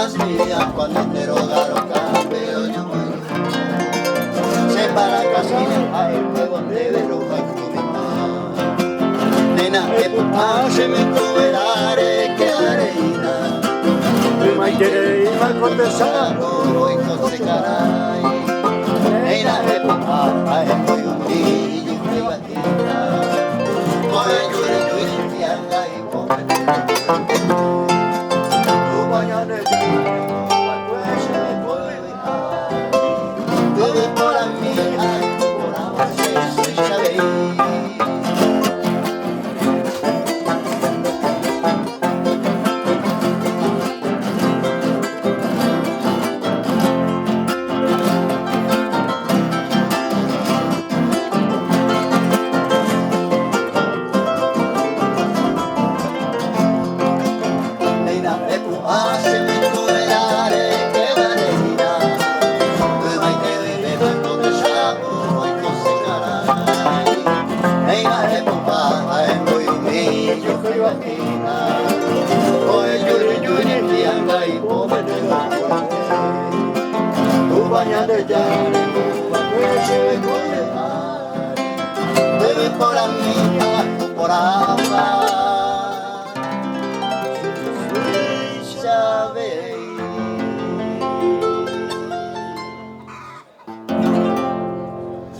días cuando te rogaron cambio yo se para casi hay fuego de verruga y cubita nena que puta se me comerare que arena Mai quiere ir mal contestar. hoy con se caray nena que puta hay muy un niño y batida oye yo y anda y come Mañana Bebe por la mía, por la base se sabe. Nena, e tu hace me tolerare che valerina. Mai te bebe con el sapo y con se caray. Nena, e papá, e muy humilde que batina. Oye, yuri que anda y pobre de la tu bañate ya, tu se me bebe por la mía, por la